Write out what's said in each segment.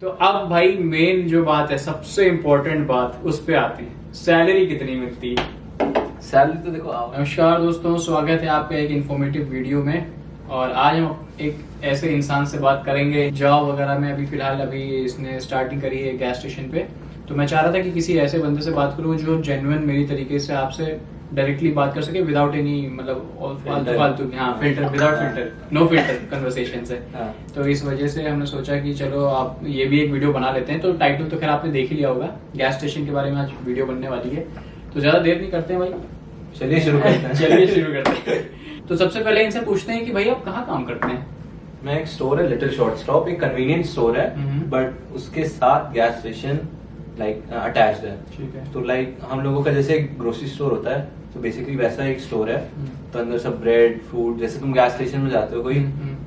तो अब भाई मेन जो बात है, सबसे इम्पोर्टेंट बात, उस पे आते हैं। सैलरी कितनी मिलती है? सैलरी तो देखो नमस्कार दोस्तों, स्वागत है आपका एक इन्फॉर्मेटिव वीडियो में। और आज हम एक ऐसे इंसान से बात करेंगे जॉब वगैरह में अभी इसने स्टार्टिंग करी है गैस स्टेशन पे। तो मैं चाह रहा था कि किसी ऐसे बंदे से बात करूं जो जेन्युइन मेरी तरीके से आपसे डायरेक्टली बात कर सके विदाउट एनी मतलब फालतू filter, without filter, no filter conversation से। तो इस वजह से हमने सोचा कि चलो आप ये भी एक वीडियो बना लेते हैं। तो टाइटल तो खैर आपने देख ही लिया होगा, गैस स्टेशन के बारे में आज वीडियो बनने वाली है। तो ज्यादा देर नहीं करते हैं भाई, चलिए शुरू करते हैं। चलिए शुरू करते हैं। तो सबसे पहले इनसे पूछते हैं कि भाई आप कहाँ काम करते हैं? मैं एक स्टोर है लिटिल शॉर्ट स्टॉप, एक कन्वीनियंस स्टोर है, बट उसके साथ गैस स्टेशन लाइक अटैच्ड है। ठीक है। तो लाइक हम लोगों का जैसे एक ग्रोसरी स्टोर होता है, तो बेसिकली वैसा एक स्टोर है। तो अंदर सब ब्रेड फूड, जैसे तुम गैस स्टेशन में जाते हो कोई,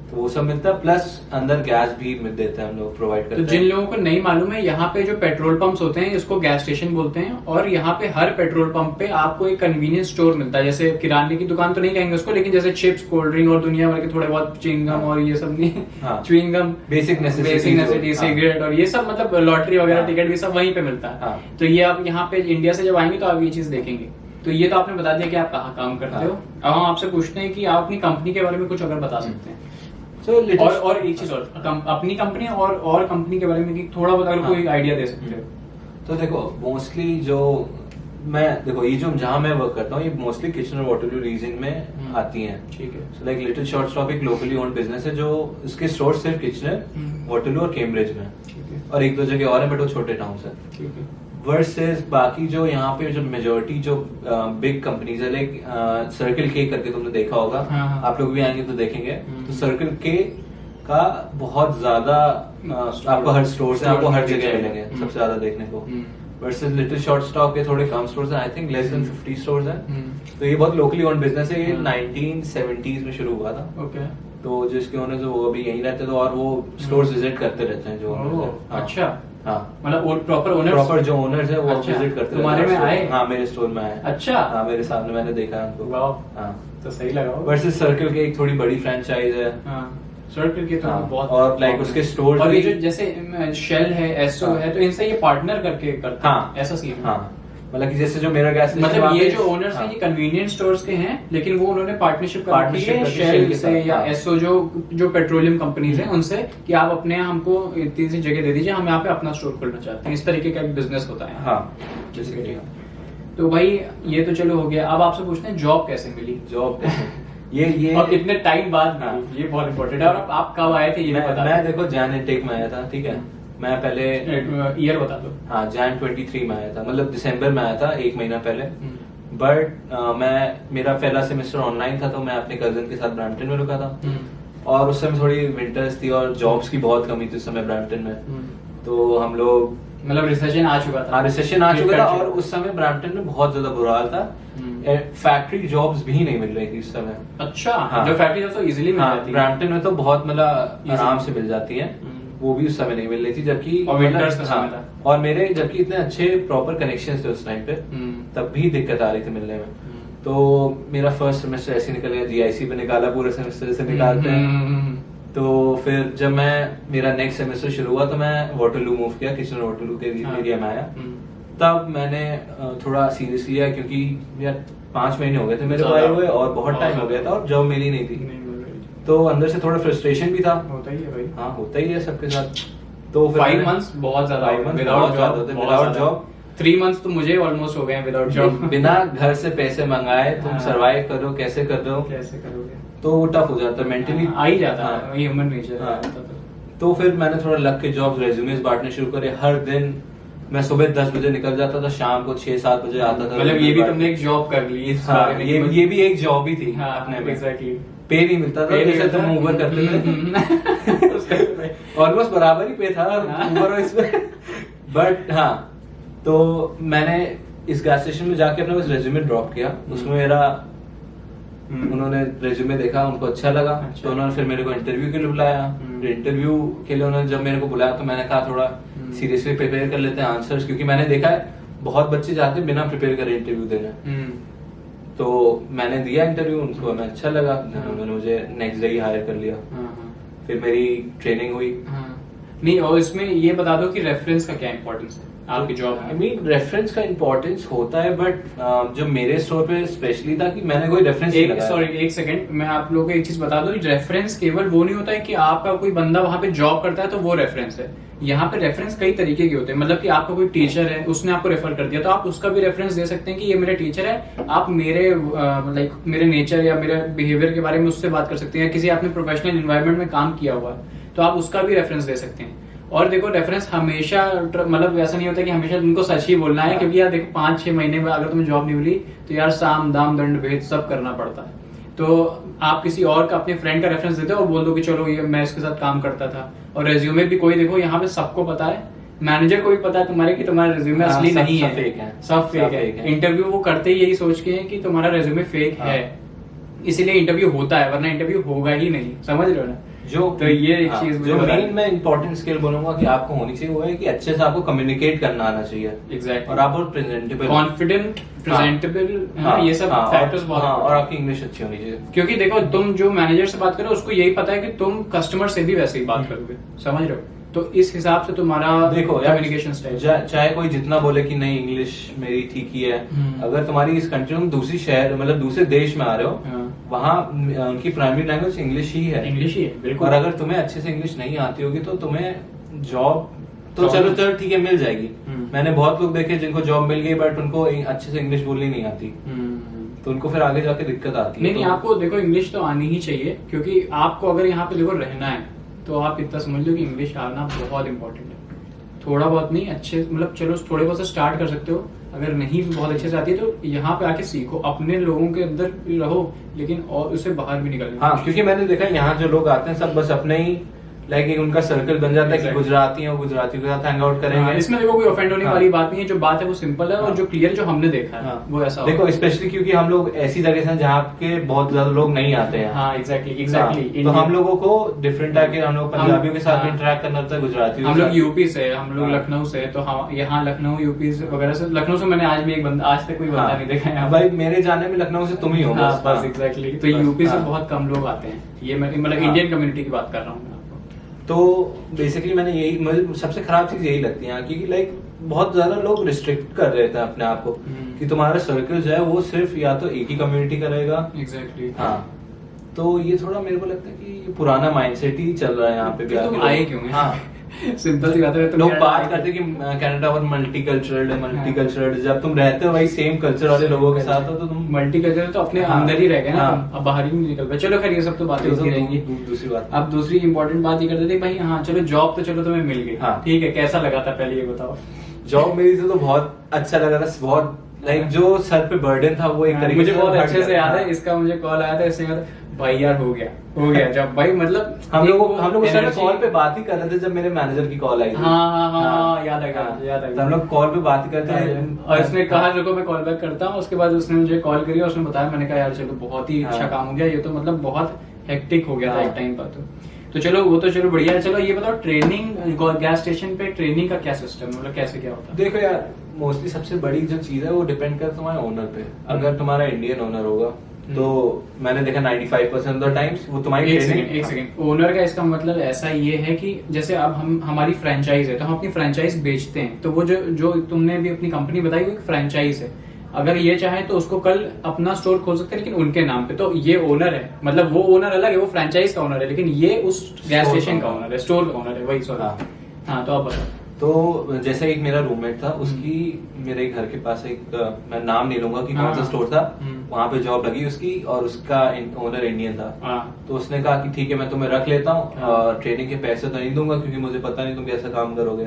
तो वो सब मिलता है, प्लस अंदर गैस भी मिल देते हैं, हम लोग प्रोवाइड करते तो हैं। जिन लोगों को नहीं मालूम है, यहाँ पे जो पेट्रोल पंप्स होते हैं इसको गैस स्टेशन बोलते हैं। और यहाँ पे हर पेट्रोल पंप पे आपको एक कन्वीनियंस स्टोर मिलता है। जैसे किराने की दुकान तो नहीं कहेंगे उसको, लेकिन जैसे चिप्स, कोल्ड ड्रिंक और दुनिया भर के थोड़े बहुत च्युइंगम और ये सब नहीं, च्युइंगम, बेसिक नेसेसिटी, सिगरेट और ये सब, मतलब लॉटरी वगैरह टिकट भी सब वहीं पे मिलता है। तो ये आप यहाँ पे इंडिया से जब आएंगे तो आप ये चीज देखेंगे। तो ये तो आपने बता दिया कि आप कहाँ काम करते हो। अब हम आपसे पूछते हैं कि आप अपनी कंपनी के बारे में कुछ अगर बता सकते हैं। और एक चीज और, अपनी कंपनी और कंपनी के बारे में कि थोड़ा बहुत अगर कोई आइडिया दे सकते हो। तो देखो मोस्टली देखो ये जो जहाँ मैं वर्क करता हूँ, ये मोस्टली किचन और वाटरलू रीजन में आती हैं। ठीक है। So like little short stop एक लोकली ओन्ड बिजनेस है, जो उसके स्टोर सिर्फ किचनर, वाटरलू और कैम्ब्रिज में, और एक दो जगह और है, बट वो छोटे टाउन है। ठीक है। वर्सेस बाकी जो यहाँ पे जो मेजोरिटी जो बिग कंपनीज है, लाइक सर्किल के करके तुमने देखा होगा। आप लोग भी आएंगे तो देखेंगे। तो सर्किल के का बहुत ज्यादा आपको हर स्टोर से आपको हर जगह मिलेंगे, सबसे ज्यादा देखने को। वर्सेस लिटिल शॉर्ट स्टॉक के थोड़े कम स्टोर्स हैं, I think less than 50 stores हैं। तो ये बहुत लोकली ओन्ड बिजनेस है। ये 1970s में शुरू हुआ था। ओके। तो जिसके ओनर्स वो अभी यहीं रहते थे, और वो स्टोर्स विजिट करते रहते हैं जो ओनर्स। अच्छा। हाँ, मतलब प्रॉपर जो ओनर्स है वो विजिट करते हैं। तुम्हारे में आए? हाँ, मेरे स्टोर में आए। अच्छा। हाँ, मेरे सामने मैंने देखा है उनको। हाँ, तो सही लगा। वर्सेस सर्किल के एक थोड़ी बड़ी फ्रेंचाइज है। सर्किल के तो बहुत, और लाइक उसके स्टोर, और ये जो जैसे शेल है, एसओ है, तो इनसे ये पार्टनर करके करते हैं, ऐसा सीन। हाँ, मतलब कि जैसे जो मेरा गैस, मतलब ये जो ओनर्स हैं ये कन्वीनियंस स्टोर्स के हैं, लेकिन वो उन्होंने पार्टनरशिप कर है शेल से या एसओ जो पेट्रोलियम कंपनीज हैं उनसे, कि आप अपने हमको इतनी सी जगह दे दीजिए, हम यहाँ पे अपना स्टोर खोलना चाहते हैं। इस तरीके का एक बिजनेस होता है। हाँ, तो भाई ये तो चलो हो गया। अब आपसे पूछते हैं जॉब कैसे मिली? जॉब ये और कितने टाइम बाद मिली, ये बहुत इंपॉर्टेंट है। और आप कब आए थे ये बता। मैं देखो जैन टेक में आया था। ठीक है, मैं पहले ईयर बता दो। हाँ, जैन 23 में आया था, मतलब दिसंबर में आया था, एक महीना पहले। बट मेरा पहला सेमेस्टर ऑनलाइन था, तो मैं अपने कजन के साथ ब्रैम्पटन में रुका था। और उस समय थोड़ी विंटर्स थी और जॉब्स की बहुत कमी थी उस समय ब्रैम्पटन में। तो हम लोग, मतलब रिसेशन आ चुका था। हाँ, रिसेशन आ चुका था, और उस समय ब्रैम्पटन में बहुत ज्यादा बुरा हाल था। फैक्ट्री जॉब्स भी नहीं मिल रही थी उस समय। अच्छा। हाँ, जो फैक्ट्री जॉब्स तो इजीली मिल जाती है ब्रैम्पटन में, तो बहुत मतलब आराम से मिल जाती है। वो भी उस समय नहीं मिल रही थी, जबकि और विंटर्स का समय था। और मेरे जबकि इतने अच्छे प्रॉपर कनेक्शंस थे उस टाइम पे, तब भी दिक्कत आ रही थी मिलने में। तो मेरा फर्स्ट सेमेस्टर ऐसे निकल गया, जीआईसी पे निकाला, पूरे सेमेस्टर जैसे निकालते हैं। तो फिर जब मेरा नेक्स्ट सेमेस्टर शुरू हुआ, तो मैं वाटरलू मूव किया, किचन वाटरलू के एरिया में आया। तब मैंने थोड़ा सीरियस लिया, क्योंकि यार 5 महीने हो गए थे मेरे को आए हुए, और बहुत टाइम हो गया था, और जॉब मिली नहीं थी। तो अंदर से थोड़ा फ्रस्ट्रेशन भी था। होता ही है भाई। हाँ, होता ही है सबके साथ। तो फिर 5 मंथ्स बहुत ज्यादा विदाउट जॉब। 3 मंथ्स तो मुझे ऑलमोस्ट हो गए हैं विदाउट जॉब। बिना घर से पैसे मंगाए तुम सरवाइव करो, कैसे कर रहे हो, कैसे करोगे? तो वो टफ हो जाता है मेंटली, आ ही जाता है, वही ह्यूमन नेचर है। तो फिर मैंने थोड़ा लग के जॉब रेज्यूमेस बांटने शुरू करे। हर दिन मैं सुबह 10 बजे निकल जाता था, शाम को 6-7 बजे आता था। मतलब ये भी तुमने एक जॉब कर ली इस बारे में? ये भी एक जॉब ही थी अपने में। एग्जैक्टली। पे नहीं मिलता था, जैसे तुम ऊबर करते थे, ऑलमोस्ट बराबर ही पे था ऊबर और इसमें। बट हाँ, तो मैंने इस गैस स्टेशन में जाके अपना बस रेज्यूमे ड्रॉप किया। उसमें मेरा उन्होंने रेज्यूमे देखा, उनको अच्छा लगा। तो उन्होंने फिर मेरे को इंटरव्यू के लिए बुलाया। इंटरव्यू के लिए उन्होंने जब मेरे को बुलाया, तो मैंने कहा थोड़ा सीरियसली प्रिपेयर कर लेते हैं आंसर्स, क्योंकि मैंने देखा है बहुत बच्चे जाते हैं बिना प्रिपेयर करे इंटरव्यू देने। तो मैंने दिया इंटरव्यू, उनको हमें अच्छा लगा। उन्होंने मुझे नेक्स्ट डे ही हायर कर लिया। फिर मेरी ट्रेनिंग हुई। नहीं, और इसमें ये बता दो कि रेफरेंस का क्या इंपॉर्टेंस है आपकी जॉब में। आई मीन रेफरेंस का इंपॉर्टेंस होता है, बट जो मेरे स्टोर पे स्पेशली था कि मैंने कोई रेफरेंस नहीं लगाया। सॉरी एक सेकंड, मैं आप लोगों को एक चीज बता दूं, रेफरेंस केवल वो नहीं होता है कि आपका कोई बंदा वहां पे जॉब करता है तो वो रेफरेंस है। यहाँ पे रेफरेंस कई तरीके के होते हैं, मतलब कि आपका कोई टीचर है, उसने आपको रेफर कर दिया तो आप उसका भी रेफरेंस दे सकते हैं कि ये मेरा टीचर है, आप मेरे लाइक मेरे नेचर या मेरे बिहेवियर के बारे में उससे बात कर सकते हैं। किसी आपने प्रोफेशनल एनवायरनमेंट में काम किया हुआ है तो आप उसका भी रेफरेंस दे सकते हैं। और देखो रेफरेंस हमेशा मतलब ऐसा नहीं होता कि हमेशा तुमको सच ही बोलना है, क्योंकि यार देखो 5-6 महीने में अगर तुम्हें जॉब नहीं मिली तो यार साम दाम दंड भेद सब करना पड़ता है। तो आप किसी और का, अपने फ्रेंड का रेफरेंस देते हो और बोल दो कि चलो ये मैं इसके साथ काम करता था। और रेज्यूमे भी कोई देखो यहाँ पे सबको पता है, मैनेजर को भी पता है तुम्हारे कि तुम्हारा रेज्यूमे असली नहीं है, सब फेक है। इंटरव्यू वो करते ही यही सोच के कि तुम्हारा रेज्यूमे फेक है, इसीलिए इंटरव्यू होता है, वरना इंटरव्यू होगा ही नहीं। समझ रहे हो ना? जो तो ये चीज जो मेन मैं इंपॉर्टेंट स्किल बोलूंगा कि आपको होनी चाहिए वो है कि अच्छे से आपको कम्युनिकेट करना आना चाहिए। एग्जैक्टली। और आप बहुत प्रेजेंटेबल, कॉन्फिडेंट, प्रेजेंटेबल, ये सब फैक्टर्स बहुत। और आपकी इंग्लिश अच्छी होनी चाहिए, क्योंकि देखो तुम जो मैनेजर से बात करो उसको यही पता है कि तुम कस्टमर से भी वैसे ही बात करोगे। समझ रहे हो? तो इस हिसाब से तुम्हारा देखो कम्युनिकेशन स्टाइल, चाहे कोई जितना बोले कि नहीं इंग्लिश मेरी ठीक ही है, अगर तुम्हारी इस कंट्री में दूसरी शहर मतलब दूसरे देश में आ रहे हो, वहाँ उनकी प्राइमरी लैंग्वेज इंग्लिश ही है। इंग्लिश ही है, बिल्कुल। और अगर तुम्हें अच्छे से इंग्लिश नहीं आती होगी तो तुम्हें जॉब तो चलो ठीक है मिल जाएगी। मैंने बहुत लोग देखे जिनको जॉब मिल गई बट उनको अच्छे से इंग्लिश बोलनी नहीं आती, तो उनको फिर आगे जाके दिक्कत आती है। नहीं, आपको देखो इंग्लिश तो आनी ही चाहिए, क्योंकि आपको अगर यहाँ पे देखो रहना है तो आप इतना समझ लो कि इंग्लिश आना बहुत इंपॉर्टेंट है। थोड़ा बहुत नहीं, अच्छे मतलब चलो थोड़े बहुत से स्टार्ट कर सकते हो, अगर नहीं भी बहुत अच्छे से आती है तो यहाँ पे आके सीखो, अपने लोगों के अंदर रहो, लेकिन और उससे बाहर भी निकलना। हाँ, क्योंकि मैंने देखा यहाँ जो लोग आते हैं सब बस अपने ही लाइक उनका सर्कल बन जाता है कि गुजराती हैं, वो गुजरातियों के साथ हैंग आउट करेंगे। इसमें देखो कोई ऑफेंड होने वाली बात नहीं है, जो बात है वो सिंपल है और जो क्लियर जो हमने देखा है वो ऐसा देखो, स्पेशली क्योंकि हम लोग ऐसी जगह से जहाँ के बहुत ज्यादा लोग नहीं आते हैं। हाँ, एग्जैक्टली। तो हम लोगों को डिफरेंट आके हम लोग पंजाबियों के साथ इंटरेक्ट करना होता है, गुजरातियों, हम लोग यूपी से, हम लोग लखनऊ से, तो यहाँ लखनऊ यूपी वगैरह से, लखनऊ से मैंने आज भी एक बंदा, आज तक कोई बंदा नहीं देखा है भाई, मेरे जाने में लखनऊ से तुम ही हो बस। एग्जैक्टली। तो यूपी से बहुत कम लोग आते हैं, ये मैं मतलब इंडियन कम्युनिटी की बात कर रहा हूँ। तो बेसिकली मैंने यही, मुझे सबसे खराब चीज यही लगती है क्योंकि लाइक बहुत ज्यादा लोग रिस्ट्रिक्ट कर रहे थे अपने आप को कि तुम्हारा सर्कल जो है वो सिर्फ या तो एक ही कम्युनिटी का रहेगा। एग्जैक्टली। हाँ, तो ये थोड़ा मेरे को लगता है कि ये पुराना माइंडसेट ही चल रहा है यहाँ पे भी। तुम आए क्यों? हाँ, सिंपल सी बात है। लोग बात करते कि कनाडा और मल्टीकल्चरल है, मल्टीकल्चरल। जब तुम रहते हो भाई सेम कल्चर वाले लोगों के साथ हो तो तुम मल्टीकल्चरल तो अपने अंदर ही रह गए ना, अब बाहर ही नहीं निकल पाए। चलो खैर, ये सब तो बातें होती रहेंगी। दूसरी बात, अब दूसरी इंपॉर्टेंट बात ये करते थे भाई, हाँ चलो जॉब तो चलो तुम्हें मिल गई, ठीक है, कैसा लगा था पहले ये बताओ। जॉब मेरी से तो बहुत अच्छा लगा था, बहुत लाइक जो सर पे बर्डन था वो एक तरीके से मुझे बहुत अच्छे से याद है। इसका मुझे कॉल आया था, इससे भाई यार हो गया जब भाई मतलब हम लोग उस टाइम कॉल पे बात ही कर रहे थे जब मेरे मैनेजर की कॉल आई थी। हाँ, याद आ गया। हम लोग कॉल पे बात ही करते थे और इसने कहा रुको मैं कॉल बैक करता हूँ। उसके बाद उसने मुझे कॉल करी और उसने बताया, मैंने कहा यार चलो बहुत ही अच्छा काम हो गया, ये तो मतलब बहुत हेक्टिक हो गया था एक टाइम पर। तो चलो वो तो चलो बढ़िया है। चलो ये बताओ, ट्रेनिंग गैस स्टेशन पे ट्रेनिंग का क्या सिस्टम है, मतलब कैसे क्या होता है? देखो यार, मोस्टली सबसे बड़ी जो चीज है वो डिपेंड करता है तुम्हारे ओनर पे। अगर तुम्हारा इंडियन ओनर होगा तो मैंने देखा 95% ऑफ टाइम्स वो तुम्हारी एक सेकंड ओनर का इसका मतलब ऐसा ये है कि जैसे अब हमारी फ्रेंचाइज है तो हम अपनी फ्रेंचाइज बेचते हैं, तो वो जो तुमने भी अपनी कंपनी बताई वो एक फ्रेंचाइज है। अगर ये चाहे तो उसको कल अपना स्टोर खोल सकते हैं, लेकिन उनके नाम पे। तो ये ओनर है, मतलब वो ओनर अलग है, वो फ्रेंचाइज का ओनर है, लेकिन ये उस गैस स्टेशन का ओनर है, स्टोर का ओनर है, वही। सॉरी, हाँ तो आप बताओ। तो जैसे एक मेरा रूममेट था, उसकी मेरे घर के पास एक, मैं नाम नहीं लूंगा कि कौन सा स्टोर था, वहां पे जॉब लगी उसकी और उसका ओनर इंडियन था। तो उसने कहा कि ठीक है मैं तुम्हें रख लेता हूँ और ट्रेनिंग के पैसे तो नहीं दूंगा क्योंकि मुझे पता नहीं तुम कैसा काम करोगे।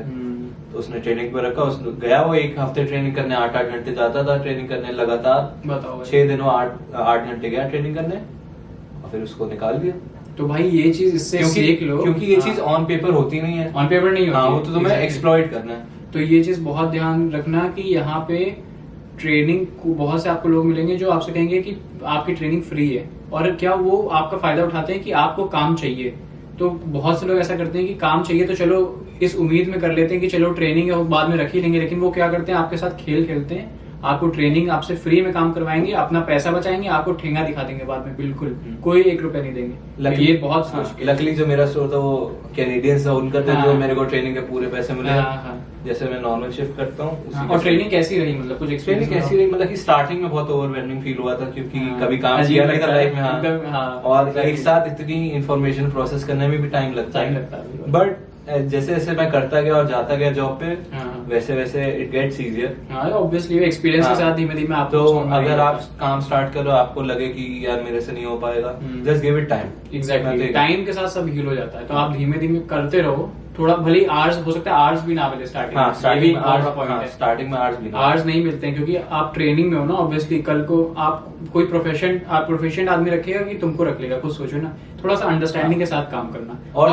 तो उसने ट्रेनिंग पे रखा, उसने गया, वो एक हफ्ते ट्रेनिंग करने 8-8 घंटे जाता था ट्रेनिंग करने लगातार। 6 दिन 8 घंटे गया ट्रेनिंग करने और फिर उसको निकाल दिया। तो भाई ये चीज इससे सीख लो, क्योंकि ये चीज ऑन पेपर होती नहीं है, ऑन पेपर नहीं होती, वो तो तुम्हें एक्सप्लॉइट करना है। तो ये चीज बहुत ध्यान रखना कि यहाँ पे ट्रेनिंग को बहुत से आपको लोग मिलेंगे जो आपसे कहेंगे कि आपकी ट्रेनिंग फ्री है, और क्या वो आपका फायदा उठाते हैं कि आपको काम चाहिए। तो बहुत से लोग ऐसा करते हैं कि काम चाहिए तो चलो इस उम्मीद में कर लेते हैं कि चलो ट्रेनिंग है वो बाद में रख ही लेंगे, लेकिन वो क्या करते हैं आपके साथ खेल खेलते हैं आपको ट्रेनिंग आपसे फ्री में काम करवाएंगे, अपना पैसा बचाएंगे, आपको ठेंगा दिखा देंगे बाद में, बिल्कुल कोई 1 रुपया नहीं देंगे। तो ये बहुत सोच के। लकीली जो मेरा स्टोर था वो कैनेडियंस था, उनका था, जो मेरे को ट्रेनिंग के पूरे पैसे मिले। जैसे मैं नॉर्मल शिफ्ट करता हूँ। और ट्रेनिंग कैसी रही, मतलब कुछ एक्सपीरियंस कैसी रही? मतलब कि स्टार्टिंग में बहुत ओवरवेलमिंग फील हुआ था, क्योंकि कभी काम किया नहीं था लाइफ में। और एक साथ इतनी इंफॉर्मेशन प्रोसेस करने में भी टाइम लगता है। बट जैसे जैसे मैं करता गया और जाता गया जॉब पे, वैसे वैसे it gets easier. Obviously experience के साथ धीमे धीमे आप, तो अगर आप काम स्टार्ट करो, आपको लगे कि यार मेरे से नहीं हो पाएगा, just give it time. Exactly, time के साथ सब हील हो जाता है। तो आप धीमे धीमे करते रहो, थोड़ा भले आवर्स हो सकता है, आवर्स भी ना मिले स्टार्टिंग में। स्टार्टिंग में आवर्स नहीं मिलते हैं, क्योंकि आप ट्रेनिंग में हो ना। ऑब्वियसली कल को आप कोई प्रोफेशन आदमी रखेगा कि तुमको रख लेगा, कुछ सोचो ना। थोड़ा सा अंडरस्टैंडिंग के साथ काम करना और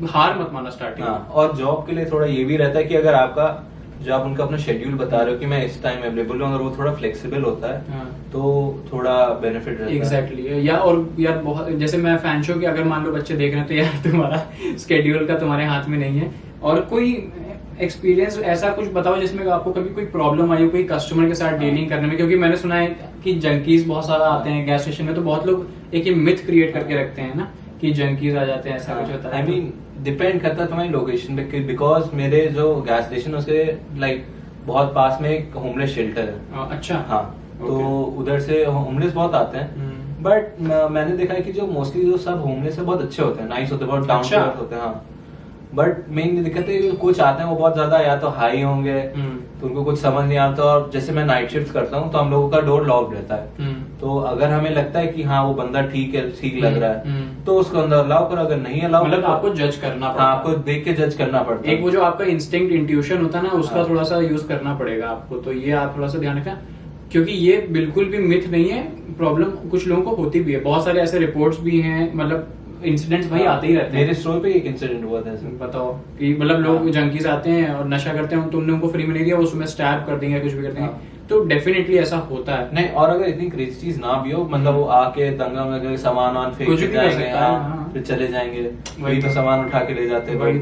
हार मत माना स्टार्टिंग में। और जॉब के लिए थोड़ा ये भी रहता है कि अगर आपका जो आप उनका अपना शेड्यूल बता रहे हो कि मैं इस टाइम अवेलेबल हूँ, अगर वो थोड़ा फ्लेक्सिबल होता है तो थोड़ा बेनिफिट रहता है। एग्जैक्टली। या और यार बहुत, जैसे मैं फैन शो की अगर मान लो बच्चे देख रहे हैं, तो यार तुम्हारा स्केड्यूल का तुम्हारे हाथ में नहीं है। और कोई एक्सपीरियंस ऐसा कुछ बताओ जिसमें आपको कभी कोई प्रॉब्लम आई हो, कोई कस्टमर के साथ डीलिंग करने में। क्योंकि मैंने सुना है कि जंकीज बहुत सारा आते हैं गैस स्टेशन में, तो बहुत लोग एक ये मिथ क्रिएट करके रखते हैं ना कि जंकीज आ जाते हैं, ऐसा कुछ होता है। आई मीन डिपेंड करता है तुम्हारी लोकेशन पे, बिकॉज मेरे जो गैस स्टेशन उसके लाइक बहुत पास में एक होमलेस शेल्टर है। अच्छा। हाँ, तो उधर से होमलेस बहुत आते हैं। बट मैंने देखा है कि जो मोस्टली जो सब होमलेस है बहुत अच्छे होते हैं, नाइस होते हैं, बहुत डाउन टू अर्थ होते हैं। हाँ, बट मेन दिक्कत है कि कुछ आते हैं वो बहुत ज्यादा या तो हाई होंगे, तो उनको कुछ समझ नहीं आता। और जैसे मैं नाइट शिफ्ट करता हूँ तो हम लोगों का डोर लॉक रहता है, तो अगर हमें लगता है कि हाँ वो बंदा ठीक है, ठीक लग रहा है, तो उसको अंदर अलाउ करो। अगर नहीं अलाउ, मतलब आपको जज करना पड़ता है। आपको देख के जज करना पड़ता है। एक वो जो आपका इंस्टिंक्ट इंट्यूशन होता है ना, उसका थोड़ा सा यूज करना पड़ेगा आपको। तो ये आप थोड़ा सा ध्यान रखना, क्योंकि ये बिल्कुल भी मिथ नहीं है। प्रॉब्लम कुछ लोगों को होती भी है, बहुत सारे ऐसे रिपोर्ट्स भी हैं, मतलब इंसिडेंट्स भाई आते ही रहते हैं। मेरे स्टोर पे एक इंसिडेंट हुआ था। बताओ कि मतलब लोग जंकीज आते हैं और नशा करते हैं, तुमने उनको फ्री में नहीं दिया, वो उसमें स्टैब कर देंगे, कुछ भी कर देंगे। तो डेफिनेटली ऐसा होता है। नहीं, और अगर इतनी क्रेजी चीज ना भी हो, मतलब वो आके दंगा में सामान वान फेंक के जाएंगे, फिर चले जाएंगे, वही तो सामान उठा के ले जाते हैं। वही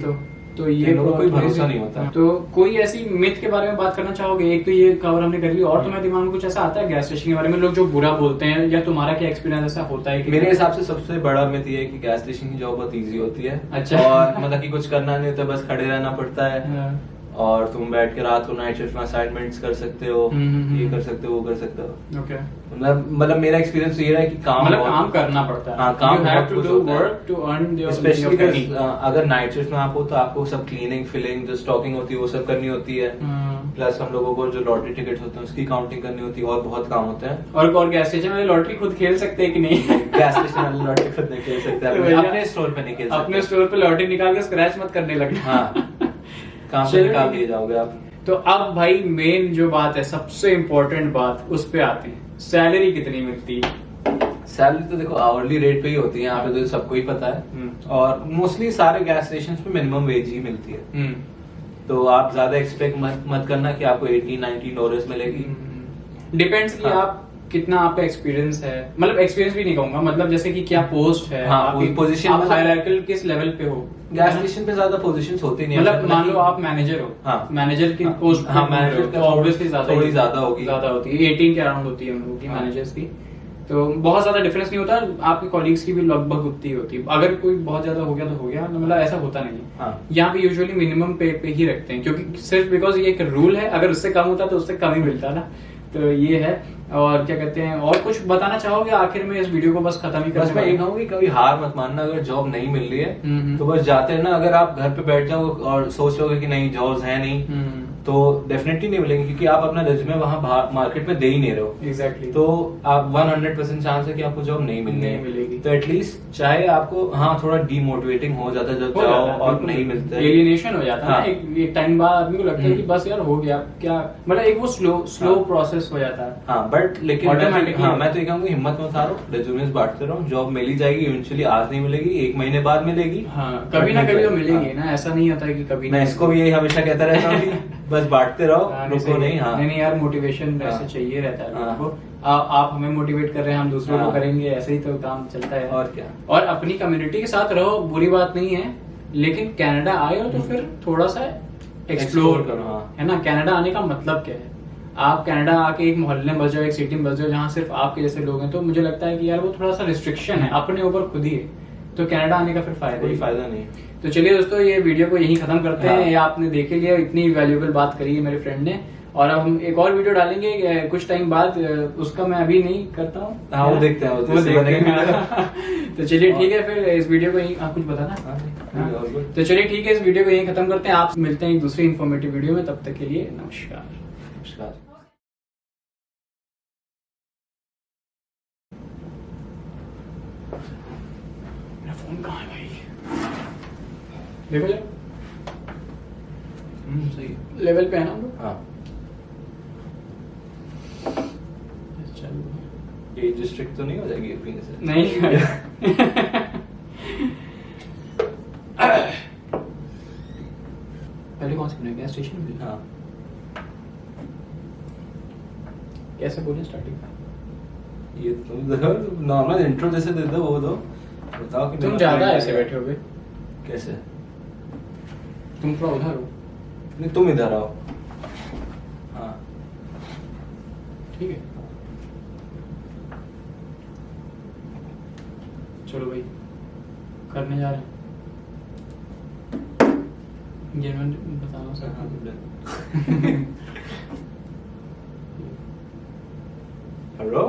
तो ये लोगों को कोई भरोसा नहीं होता। तो कोई ऐसी मिथ के बारे में बात करना चाहोगे? एक तो ये कवर हमने कर ली, और तुम्हारे दिमाग में कुछ ऐसा आता है गैस स्टेशन के बारे में, लोग जो बुरा बोलते हैं, या तुम्हारा क्या एक्सपीरियंस ऐसा होता है? मेरे हिसाब से सबसे बड़ा मिथ ये है कि गैस स्टेशन की जॉब बहुत इजी होती है। अच्छा। और मतलब कि कुछ करना नहीं होता, बस खड़े रहना पड़ता है, और तुम बैठ के रात को नाइट शिफ्ट में असाइनमेंट्स कर सकते हो, ये कर सकते हो, वो कर सकते हो। ओके। मतलब मेरा एक्सपीरियंस ये रहा है कि काम करना पड़ता है। हाँ, काम बहुत कुछ होता है। स्पेशली अगर नाइट शिफ्ट में आप हो तो आपको सब क्लीनिंग, फिलिंग, जो स्टॉकिंग होती है वो सब करनी होती है। प्लस हम लोगों को जो लॉटरी टिकट होते हैं उसकी काउंटिंग करनी होती है, और बहुत काम होते हैं। और गैस स्टेशन वाले लॉटरी खुद खेल सकते हैं कि नहीं? गैस स्टेशन वाले लॉटरी खुद नहीं खेल सकते, अपने स्टोर पे नहीं खेल सकते। अपने स्टोर पे लॉटरी निकाल के स्क्रैच मत करने लगना। हाँ, काम से निकाल दिए जाओगे आप। तो अब भाई मेन जो बात है, सबसे इम्पोर्टेंट बात, उस पे आते हैं। सैलरी कितनी मिलती है? सैलरी तो देखो आवरली रेट पे ही होती है यहाँ पे, तो सबको ही पता है। और मोस्टली सारे गैस स्टेशन पे मिनिमम वेज ही मिलती है। तो आप ज्यादा एक्सपेक्ट मत करना कि आपको 18-19 डॉलर्स मिलेगी। डिपेंड्स कि आप कितना आपका एक्सपीरियंस है, मतलब एक्सपीरियंस भी नहीं कहूंगा, मतलब जैसे कि क्या पोस्ट है, आपकी पोजीशन, आप हायरार्किकल किस लेवल पे हो। गैस स्टेशन पे ज्यादा पोजीशंस होती नहीं है, मतलब मान लो आप मैनेजर हो। हाँ, मैनेजर की पोस्ट, हाँ, मैनेजर तो ऑब्वियसली थोड़ी ज्यादा होगी, ज्यादा होती है, 18 के अराउंड होती है हम लोगों की मैनेजर्स की। तो बहुत ज्यादा डिफरेंस नहीं होता, आपके कॉलीग्स की भी लगभग उतनी होती है। अगर कोई बहुत ज्यादा हो गया तो हो गया, मतलब ऐसा होता नहीं है। हाँ। यहाँ पे यूजुअली मिनिमम पे ही रखते हैं, क्योंकि सिर्फ बिकॉज ये एक रूल है, अगर उससे कम होता तो उससे कम ही मिलता ना। तो ये है। और क्या कहते हैं, और कुछ बताना चाहोगे आखिर में इस वीडियो को? बस खत्म ही बस मैं ये कहूँगी, कभी हार मत मानना। अगर जॉब नहीं मिल रही है तो बस जाते हैं ना। अगर आप घर पे बैठ जाओ और सोच लोगे कि नहीं जॉब्स है नहीं, तो डेफिनेटली नहीं मिलेंगे, क्योंकि आप अपना रेज्यूमे वहाँ मार्केट में दे ही नहीं रहे हो। एग्जैक्टली। तो आप 100% चांस है कि आपको जॉब नहीं मिलेगी। तो एटलीस्ट चाहे आपको थोड़ा डीमोटिवेटिंग हो जाता है जब जाओ और नहीं मिलता है, एलियनेशन हो जाता है। एक टाइम बाद आदमी को लगता है कि बस यार हो गया क्या, मतलब एक वो स्लो प्रोसेस हो जाता है। हाँ, बट लेकिन मैं तो ये कहूँगा हिम्मत मत हारो, रेज्यूमेस बांटते रहो, जॉब मिल ही जाएगी इवेंचुअली। आज नहीं मिलेगी, 1 महीने बाद मिलेगी। हाँ, कभी ना कभी तो मिलेगी ना, ऐसा नहीं होता है कि कभी। मैं इसको भी यही हमेशा कहता रहता हूँ, बस बांटते रहो, रुको नहीं। हाँ, नहीं यार, मोटिवेशन ऐसे चाहिए रहता है लोगों को। आप हमें मोटिवेट कर रहे हैं, हम दूसरों को करेंगे, ऐसे ही तो काम चलता है। और क्या। और अपनी कम्युनिटी के साथ रहो, बुरी बात नहीं है, लेकिन कनाडा आए हो तो फिर थोड़ा सा एक्सप्लोर करो, है ना। कनाडा आने का मतलब क्या है? आप कनाडा आके एक मोहल्ले में बस जाओ, एक सिटी में बस जाओ जहाँ सिर्फ आपके जैसे लोग हैं, तो मुझे लगता है कि यार वो थोड़ा सा रिस्ट्रिक्शन है अपने ऊपर खुद ही है, तो कनाडा आने का फिर कोई फायदा नहीं। तो चलिए दोस्तों, ये वीडियो को यहीं खत्म करते हैं। हाँ। ये आपने देख लिया, इतनी वैल्यूएबल बात करी है मेरे फ्रेंड ने, और अब हम एक और वीडियो डालेंगे कुछ टाइम बाद, उसका मैं अभी नहीं करता हूँ। हाँ, वो देखते हैं, वो देखते हैं। तो चलिए ठीक है, फिर इस वीडियो को यहीं कुछ बताना। हाँ। तो चलिए ठीक है, इस वीडियो को यहीं खत्म करते हैं। आप मिलते हैं एक दूसरी इन्फॉर्मेटिव वीडियो में, तब तक के लिए नमस्कार। नमस्कार। मेरा फोन कहाँ है भाई? देखो जरा, सही लेवल पे है ना हम लोग? हाँ। चलो, ये डिस्ट्रिक्ट तो नहीं हो जाएगी पीने से? नहीं पहले कौन सी गैस स्टेशन में? हाँ। कैसे बोले स्टार्टिंग? ये तुम नॉर्मल इंट्रो जैसे दे दो, वो दो बताओ कि तुम मेरा ज्यादा plan ऐसे क्या है। बैठे होगे, कैसे? तुम थोड़ा उधर हो। नहीं, तुम इधर आओ। हाँ ठीक है, चलो भाई करने जा रहे हैं। जेन्युइन बताना सर। हेलो।